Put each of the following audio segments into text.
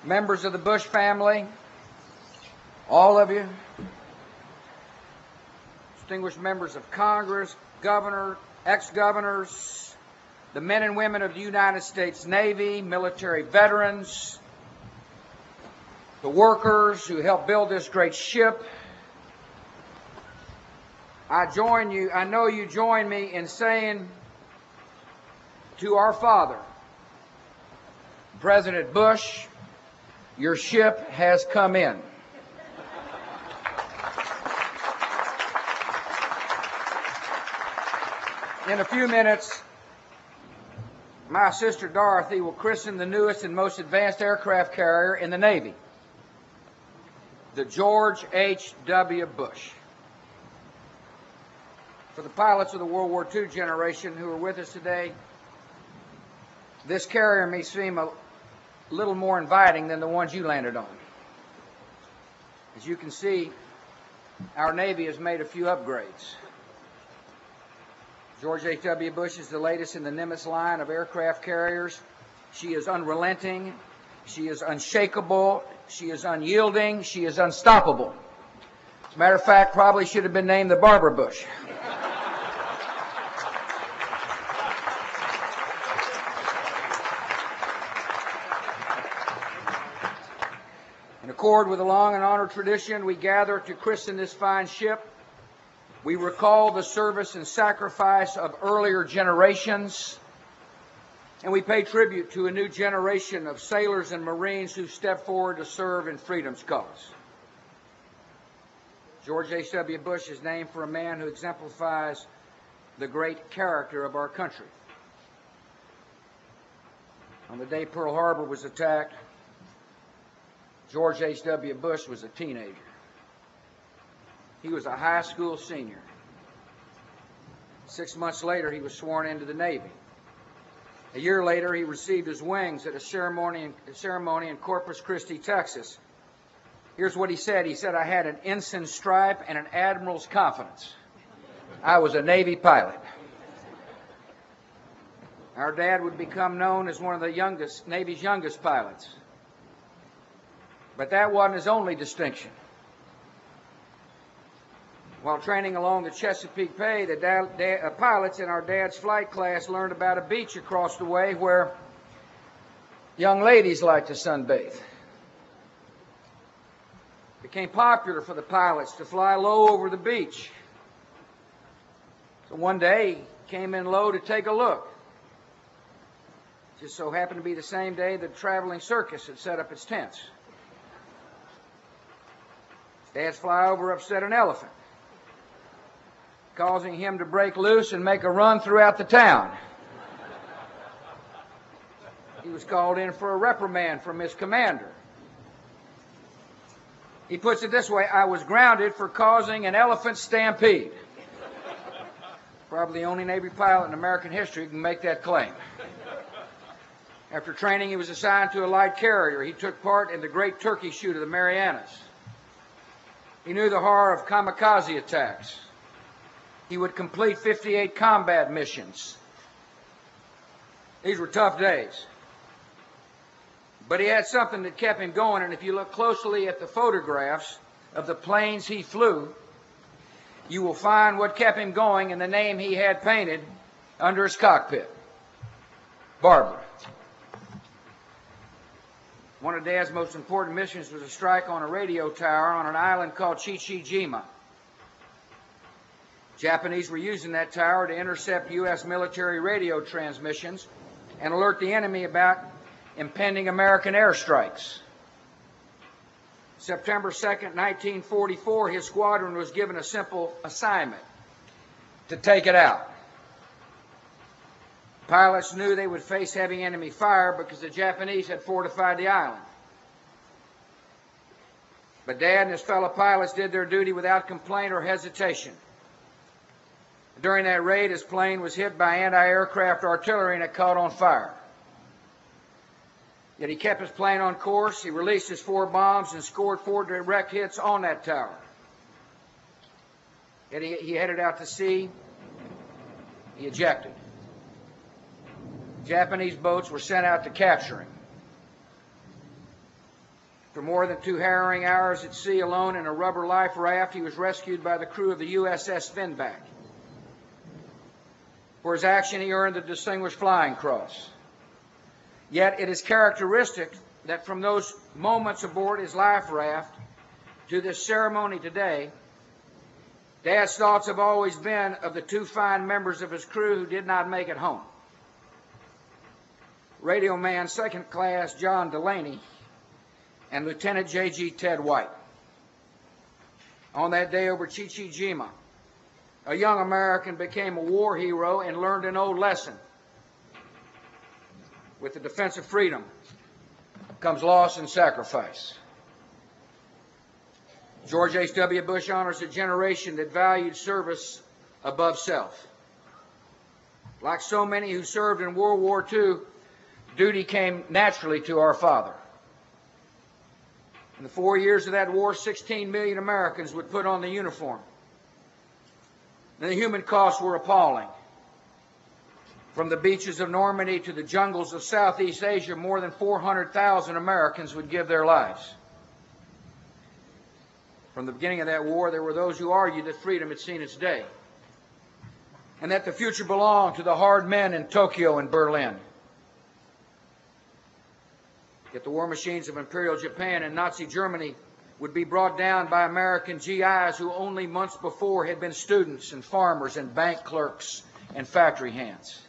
members of the Bush family, all of you, distinguished members of Congress, governor, ex-governors, the men and women of the United States Navy, military veterans, the workers who helped build this great ship. I know you join me in saying to our father, President Bush, your ship has come in. In a few minutes, my sister Dorothy will christen the newest and most advanced aircraft carrier in the Navy, the George H.W. Bush. For the pilots of the World War II generation who are with us today, this carrier may seem a little more inviting than the ones you landed on. As you can see, our Navy has made a few upgrades. George H.W. Bush is the latest in the Nimitz line of aircraft carriers. She is unrelenting. She is unshakable. She is unyielding. She is unstoppable. As a matter of fact, probably should have been named the Barbara Bush. In accord with a long and honored tradition, we gather to christen this fine ship. We recall the service and sacrifice of earlier generations, and we pay tribute to a new generation of sailors and Marines who step forward to serve in freedom's cause. George H.W. Bush is named for a man who exemplifies the great character of our country. On the day Pearl Harbor was attacked, George H.W. Bush was a teenager. He was a high school senior. 6 months later, he was sworn into the Navy. A year later, he received his wings at a ceremony in Corpus Christi, Texas. Here's what he said. He said, "I had an ensign's stripe and an admiral's confidence. I was a Navy pilot." Our dad would become known as one of the Navy's youngest pilots. But that wasn't his only distinction. While training along the Chesapeake Bay, the pilots in our dad's flight class learned about a beach across the way where young ladies like to sunbathe. It became popular for the pilots to fly low over the beach. So one day, he came in low to take a look. It just so happened to be the same day the traveling circus had set up its tents. Dad's flyover upset an elephant, causing him to break loose and make a run throughout the town. He was called in for a reprimand from his commander. He puts it this way: "I was grounded for causing an elephant stampede." Probably the only Navy pilot in American history who can make that claim. After training, he was assigned to a light carrier. He took part in the Great Turkey Shoot of the Marianas. He knew the horror of kamikaze attacks. He would complete 58 combat missions. These were tough days. But he had something that kept him going, and if you look closely at the photographs of the planes he flew, you will find what kept him going in the name he had painted under his cockpit: Barbara. One of Dad's most important missions was a strike on a radio tower on an island called Chichijima. Japanese were using that tower to intercept U.S. military radio transmissions and alert the enemy about impending American airstrikes. September 2nd, 1944, his squadron was given a simple assignment: to take it out. Pilots knew they would face heavy enemy fire because the Japanese had fortified the island. But Dad and his fellow pilots did their duty without complaint or hesitation. During that raid, his plane was hit by anti-aircraft artillery and it caught on fire. Yet he kept his plane on course. He released his 4 bombs and scored 4 direct hits on that tower. Yet he headed out to sea. He ejected. Japanese boats were sent out to capture him. After more than 2 harrowing hours at sea alone in a rubber life raft, he was rescued by the crew of the USS Finback. For his action, he earned the Distinguished Flying Cross. Yet it is characteristic that from those moments aboard his life raft to this ceremony today, Dad's thoughts have always been of the 2 fine members of his crew who did not make it home. Radio Man Second Class John Delaney and Lieutenant J.G. Ted White. On that day over Chichijima, a young American became a war hero and learned an old lesson. With the defense of freedom comes loss and sacrifice. George H.W. Bush honors a generation that valued service above self. Like so many who served in World War II, duty came naturally to our father. In the 4 years of that war, 16 million Americans would put on the uniform. And the human costs were appalling. From the beaches of Normandy to the jungles of Southeast Asia, more than 400,000 Americans would give their lives. From the beginning of that war, there were those who argued that freedom had seen its day, and that the future belonged to the hard men in Tokyo and Berlin. Yet the war machines of Imperial Japan and Nazi Germany would be brought down by American GIs who only months before had been students and farmers and bank clerks and factory hands.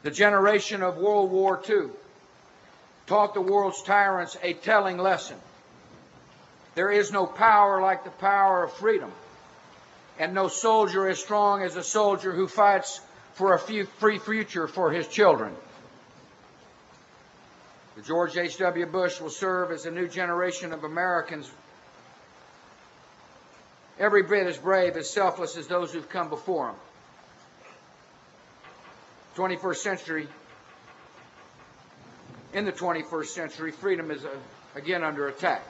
The generation of World War II taught the world's tyrants a telling lesson. There is no power like the power of freedom, and no soldier as strong as a soldier who fights for a free future for his children. The George H.W. Bush will serve as a new generation of Americans every bit as brave, as selfless as those who've come before him. 21st century, in the 21st century, freedom is again under attack.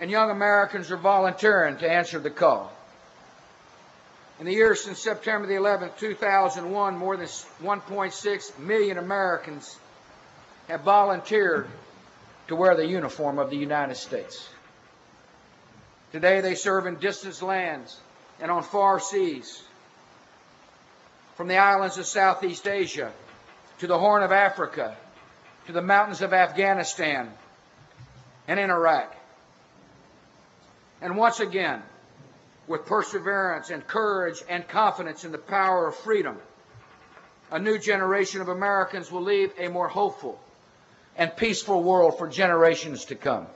And young Americans are volunteering to answer the call. In the years since September the 11th, 2001, more than 1.6 million Americans have volunteered to wear the uniform of the United States. Today they serve in distant lands and on far seas, from the islands of Southeast Asia to the Horn of Africa to the mountains of Afghanistan and in Iraq. And once again, with perseverance and courage and confidence in the power of freedom, a new generation of Americans will leave a more hopeful and peaceful world for generations to come.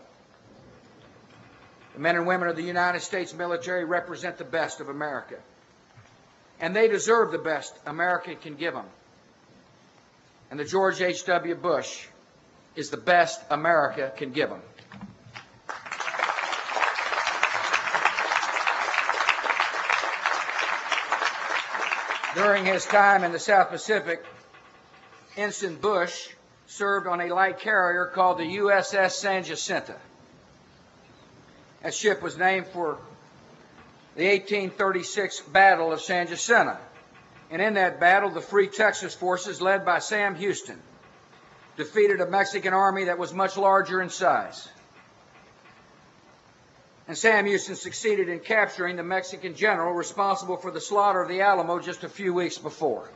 The men and women of the United States military represent the best of America, and they deserve the best America can give them. And the George H.W. Bush is the best America can give them. During his time in the South Pacific, Ensign Bush served on a light carrier called the USS San Jacinto. That ship was named for the 1836 Battle of San Jacinto. And in that battle, the Free Texas forces, led by Sam Houston, defeated a Mexican army that was much larger in size. And Sam Houston succeeded in capturing the Mexican general responsible for the slaughter of the Alamo just a few weeks before.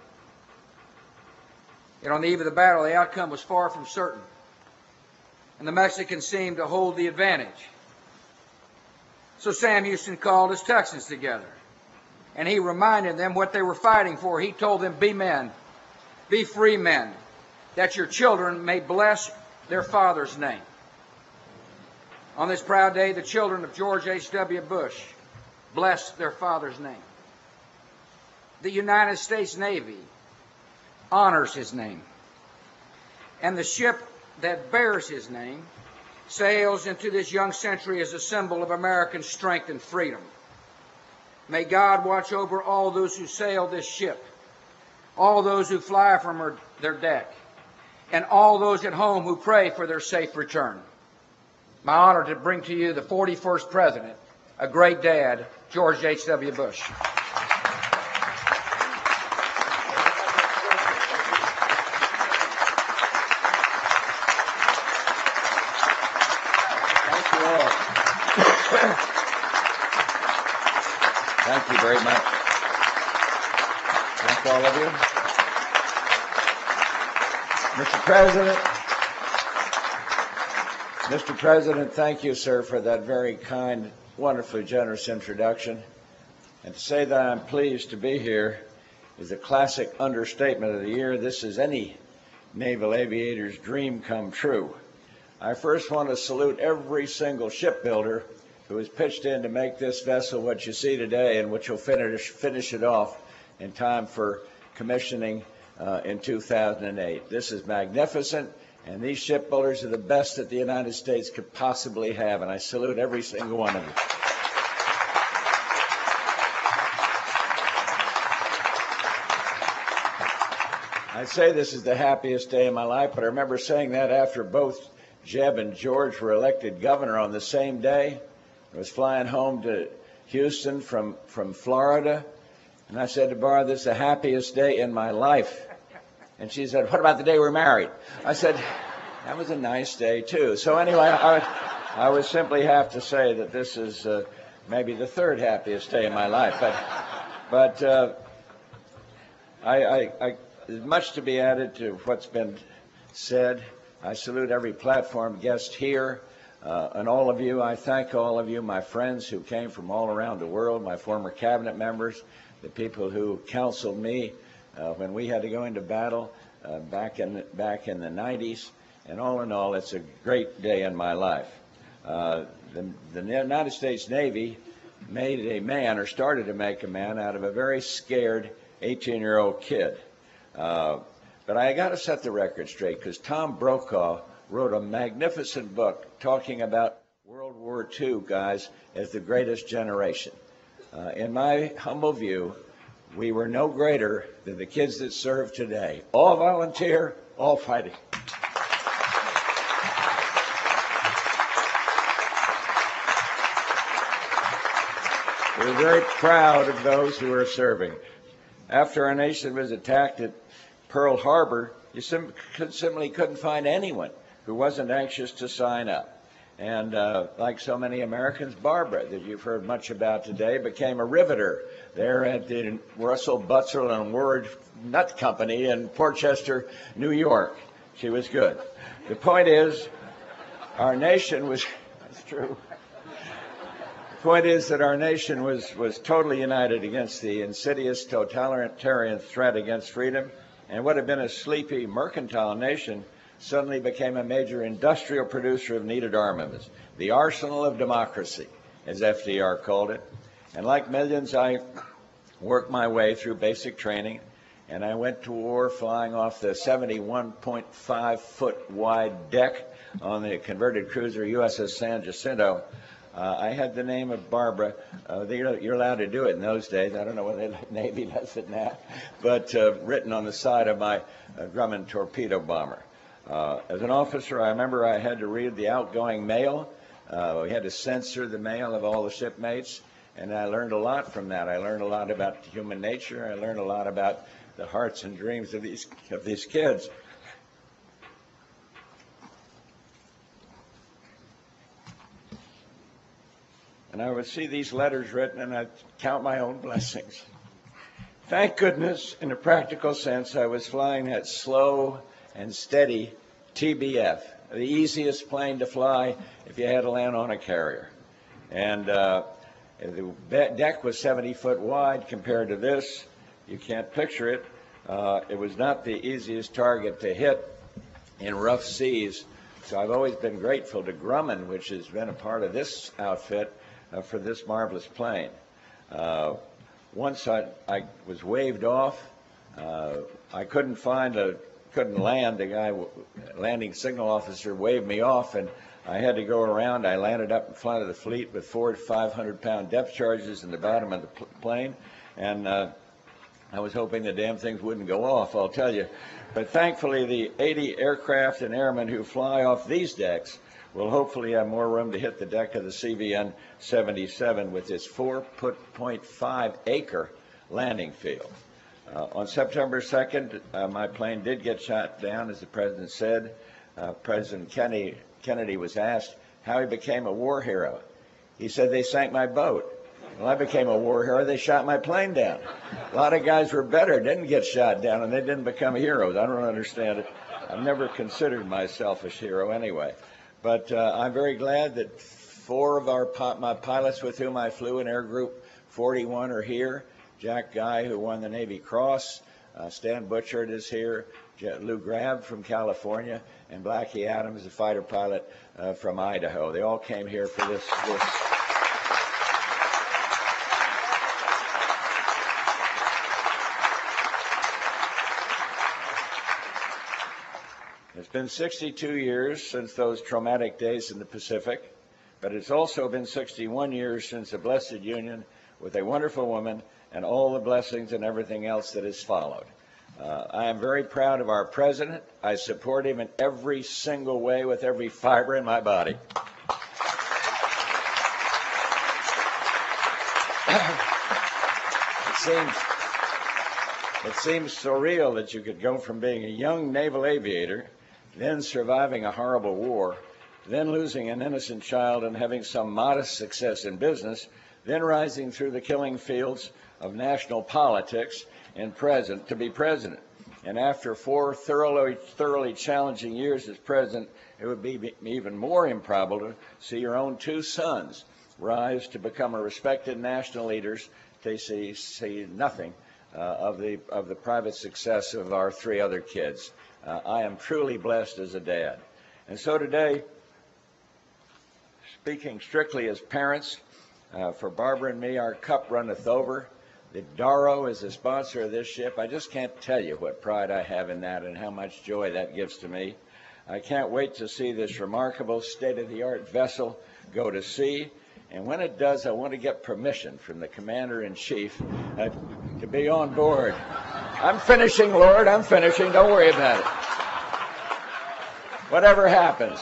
Yet on the eve of the battle, the outcome was far from certain, and the Mexicans seemed to hold the advantage. So Sam Houston called his Texans together, and he reminded them what they were fighting for. He told them, "Be men, be free men, that your children may bless their father's name." On this proud day, the children of George H.W. Bush blessed their father's name. The United States Navy honors his name. And the ship that bears his name sails into this young century as a symbol of American strength and freedom. May God watch over all those who sail this ship, all those who fly from their deck, and all those at home who pray for their safe return. My honor to bring to you the 41st President, a great dad, George H.W. Bush. Thank you very much. Thank all of you. Mr. President, thank you, sir, for that very kind, wonderfully generous introduction. And to say that I'm pleased to be here is a classic understatement of the year. This is any naval aviator's dream come true. I first want to salute every single shipbuilder who has pitched in to make this vessel what you see today, and which will finish it off in time for commissioning in 2008. This is magnificent, and these shipbuilders are the best that the United States could possibly have, and I salute every single one of you. I'd say this is the happiest day of my life, but I remember saying that after both Jeb and George were elected governor on the same day. I was flying home to Houston from Florida, and I said to Barbara, "This is the happiest day in my life." And she said, "What about the day we were married?" I said, "That was a nice day, too." So anyway, I would simply have to say that this is maybe the third happiest day of my life. But there's much to be added to what's been said. I salute every platform guest here and all of you. I thank all of you, my friends who came from all around the world, my former cabinet members, the people who counseled me when we had to go into battle back in the 90s. And all in all, it's a great day in my life. The United States Navy made a man, or started to make a man, out of a very scared 18-year-old kid. But I got to set the record straight, because Tom Brokaw wrote a magnificent book talking about World War II guys as the greatest generation. In my humble view, we were no greater than the kids that serve today. All volunteer, all fighting. We're very proud of those who are serving. After our nation was attacked at Pearl Harbor, you simply couldn't find anyone who wasn't anxious to sign up. And like so many Americans, Barbara, that you've heard much about today, became a riveter there at the Russell, Butzel and Ward Nut Company in Portchester, New York. She was good. The point is, our nation was, that's true. The point is that our nation was totally united against the insidious totalitarian threat against freedom, and what had been a sleepy mercantile nation suddenly became a major industrial producer of needed armaments, the arsenal of democracy, as FDR called it. And like millions, I worked my way through basic training, and I went to war flying off the 71.5-foot wide deck on the converted cruiser USS San Jacinto. I had the name of Barbara. You're allowed to do it in those days. I don't know whether the Navy does it now, but written on the side of my Grumman torpedo bomber. As an officer, I remember I had to read the outgoing mail. We had to censor the mail of all the shipmates, and I learned a lot from that. I learned a lot about human nature. I learned a lot about the hearts and dreams of these kids. And I would see these letters written, and I'd count my own blessings. Thank goodness, in a practical sense, I was flying that slow and steady TBF, the easiest plane to fly if you had to land on a carrier. And the deck was 70 foot wide compared to this. You can't picture it. It was not the easiest target to hit in rough seas. So I've always been grateful to Grumman, which has been a part of this outfit, for this marvelous plane. Once I was waved off. I couldn't land. The guy, landing signal officer, waved me off, and I had to go around. I landed up in front of the fleet with 400 to 500-pound depth charges in the bottom of the plane, and I was hoping the damn things wouldn't go off, I'll tell you. But thankfully, the 80 aircraft and airmen who fly off these decks will hopefully have more room to hit the deck of the CVN-77 with its 4.5-acre landing field. On September 2nd, my plane did get shot down, as the president said. President Kennedy was asked how he became a war hero. He said, "They sank my boat." Well, I became a war hero. They shot my plane down. A lot of guys were better, didn't get shot down, and they didn't become heroes. I don't understand it. I've never considered myself a hero anyway. But I'm very glad that 4 of my pilots with whom I flew in Air Group 41 are here. Jack Guy, who won the Navy Cross. Stan Butchert is here. Lou Grab from California. And Blackie Adams, a fighter pilot from Idaho. They all came here for this. It's been 62 years since those traumatic days in the Pacific, but it's also been 61 years since the blessed union with a wonderful woman and all the blessings and everything else that has followed. I am very proud of our president. I support him in every single way with every fiber in my body. It seems surreal that you could go from being a young naval aviator, then surviving a horrible war, then losing an innocent child and having some modest success in business, then rising through the killing fields of national politics and to be president. And after 4 thoroughly challenging years as president, it would be even more improbable to see your own 2 sons rise to become a respected national leaders. They see nothing of the private success of our 3 other kids. I am truly blessed as a dad. And so today, speaking strictly as parents, for Barbara and me, our cup runneth over. The Darrow is the sponsor of this ship. I just can't tell you what pride I have in that and how much joy that gives to me. I can't wait to see this remarkable state-of-the-art vessel go to sea. And when it does, I want to get permission from the Commander-in-Chief to be on board. I'm finishing, Lord. I'm finishing. Don't worry about it. Whatever happens,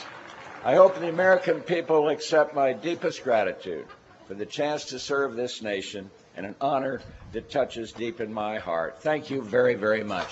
I hope the American people will accept my deepest gratitude for the chance to serve this nation and an honor that touches deep in my heart. Thank you very, very much.